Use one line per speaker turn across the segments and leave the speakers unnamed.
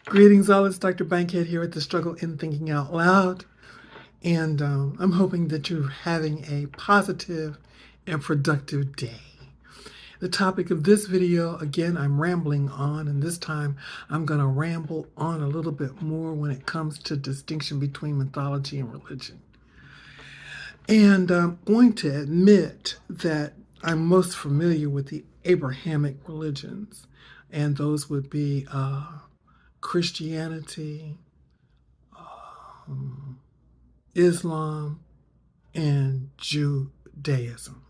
Greetings, all. It's Dr. Bankhead here at the Struggle in Thinking Out Loud. And I'm hoping that you're having a positive and productive day. The topic of this video, again, I'm rambling on, and this time I'm going to ramble on a little bit more when it comes to distinction between mythology and religion. And I'm going to admit that I'm most familiar with the Abrahamic religions, and those would be Christianity, Islam, and Judaism.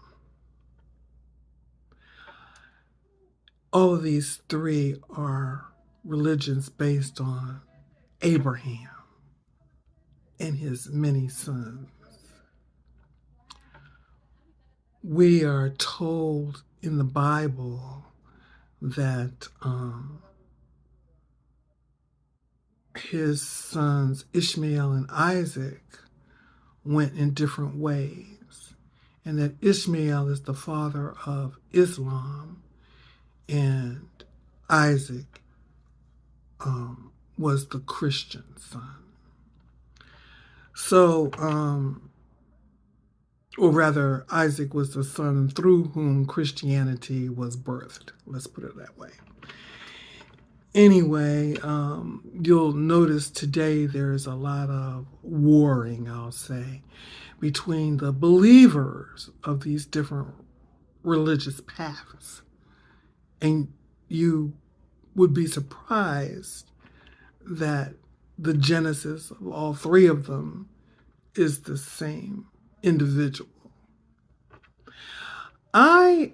All of these three are religions based on Abraham and his many sons. We are told in the Bible that his sons Ishmael and Isaac went in different ways, and that Ishmael is the father of Islam, and Isaac was the Christian son. So, or rather, Isaac was the son through whom Christianity was birthed. Let's put it that way. Anyway, you'll notice today there's a lot of warring, I'll say, between the believers of these different religious paths. And you would be surprised that the genesis of all three of them is the same individual. I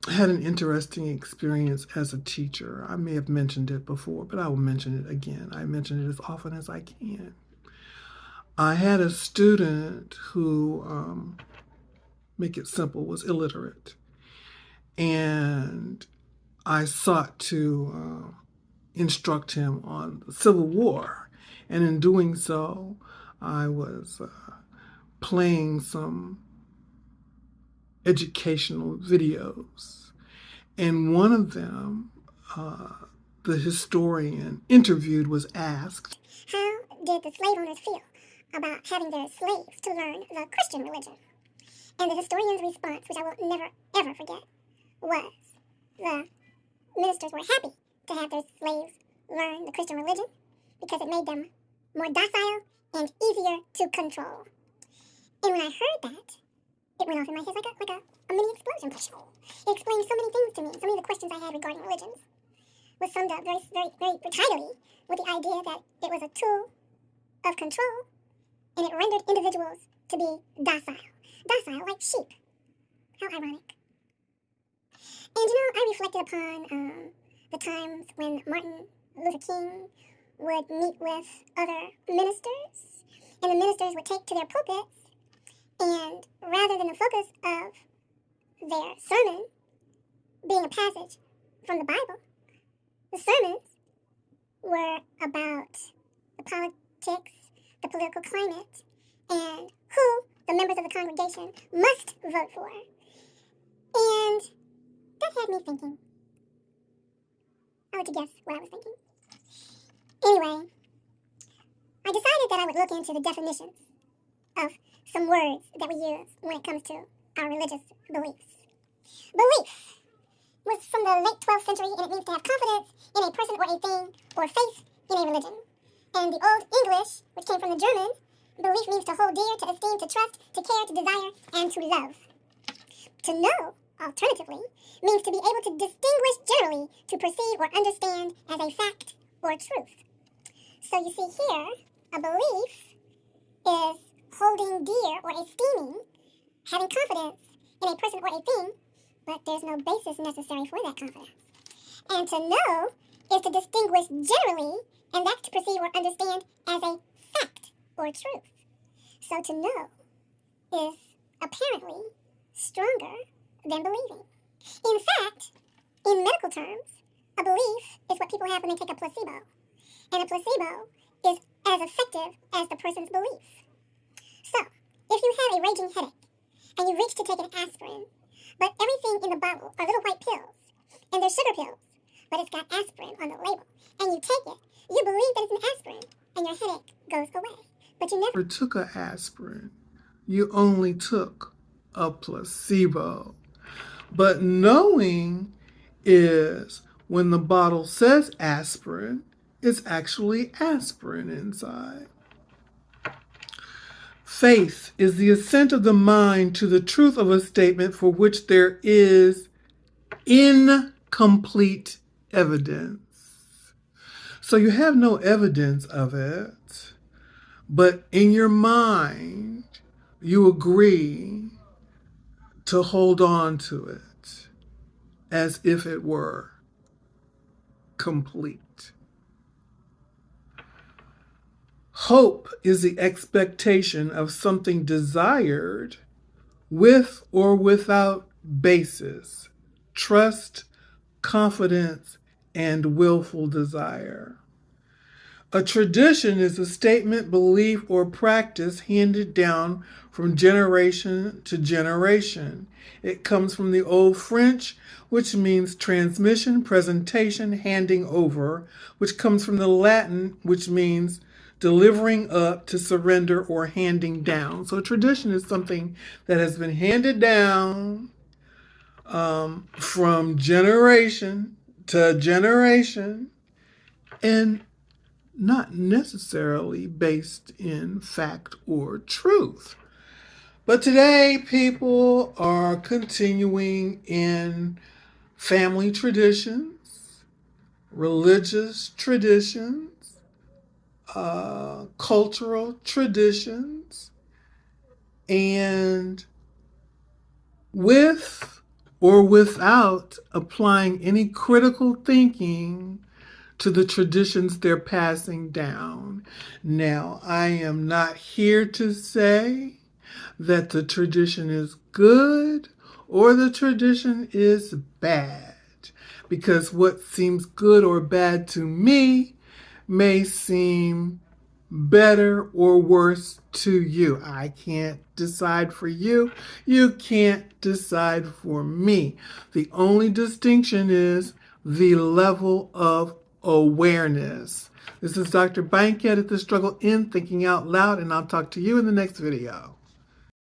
had an interesting experience as a teacher. I may have mentioned it before, but I will mention it again. I mention it as often as I can. I had a student who, make it simple, was illiterate. And I sought to instruct him on the Civil War. And in doing so, I was playing some educational videos. And one of them, the historian interviewed was asked,
how did the slave owners feel about having their slaves to learn the Christian religion? And the historian's response, which I will never, ever forget, was the ministers were happy to have their slaves learn the Christian religion because it made them more docile and easier to control. And when I heard that, it went off in my head like a mini explosion. It explained so many things to me. So many of the questions I had regarding religions was summed up very, very, very tidily with the idea that it was a tool of control, and it rendered individuals to be docile like sheep. How ironic. And I reflected upon the times when Martin Luther King would meet with other ministers, and the ministers would take to their pulpits, and rather than the focus of their sermon being a passage from the Bible, the sermons were about the politics, the political climate, and who the members of the congregation must vote for. And that had me thinking. I'll let you guess what I was thinking. Anyway, I decided that I would look into the definitions of some words that we use when it comes to our religious beliefs. Belief was from the late 12th century, and it means to have confidence in a person or a thing, or faith in a religion. And the Old English, which came from the German, belief means to hold dear, to esteem, to trust, to care, to desire, and to love. To know, alternatively, means to be able to distinguish generally, to perceive or understand as a fact or truth. So you see here, a belief is holding dear or esteeming, having confidence in a person or a thing, but there's no basis necessary for that confidence. And to know is to distinguish generally, and that's to perceive or understand as a fact or truth. So to know is apparently stronger than believing. In fact, in medical terms, a belief is what people have when they take a placebo. And a placebo is as effective as the person's belief. So, if you have a raging headache, and you reach to take an aspirin, but everything in the bottle are little white pills, and they're sugar pills, but it's got aspirin on the label. And you take it, you believe that it's an aspirin, and your headache goes away. But you never
took an aspirin. You only took a placebo. But knowing is when the bottle says aspirin, it's actually aspirin inside. Faith is the assent of the mind to the truth of a statement for which there is incomplete evidence. So you have no evidence of it, but in your mind, you agree to hold on to it as if it were complete. Hope is the expectation of something desired with or without basis, trust, confidence, and willful desire. A tradition is a statement, belief, or practice handed down from generation to generation. It comes from the Old French, which means transmission, presentation, handing over, which comes from the Latin, which means delivering up, to surrender, or handing down. So tradition is something that has been handed down from generation to generation, and not necessarily based in fact or truth. But today, people are continuing in family traditions, religious traditions, cultural traditions, and with or without applying any critical thinking to the traditions they're passing down. Now, I am not here to say that the tradition is good or the tradition is bad, because what seems good or bad to me may seem better or worse to you. I can't decide for you. You can't decide for me. The only distinction is the level of awareness. This is Dr. Bankhead at The Struggle in Thinking Out Loud, and I'll talk to you in the next video.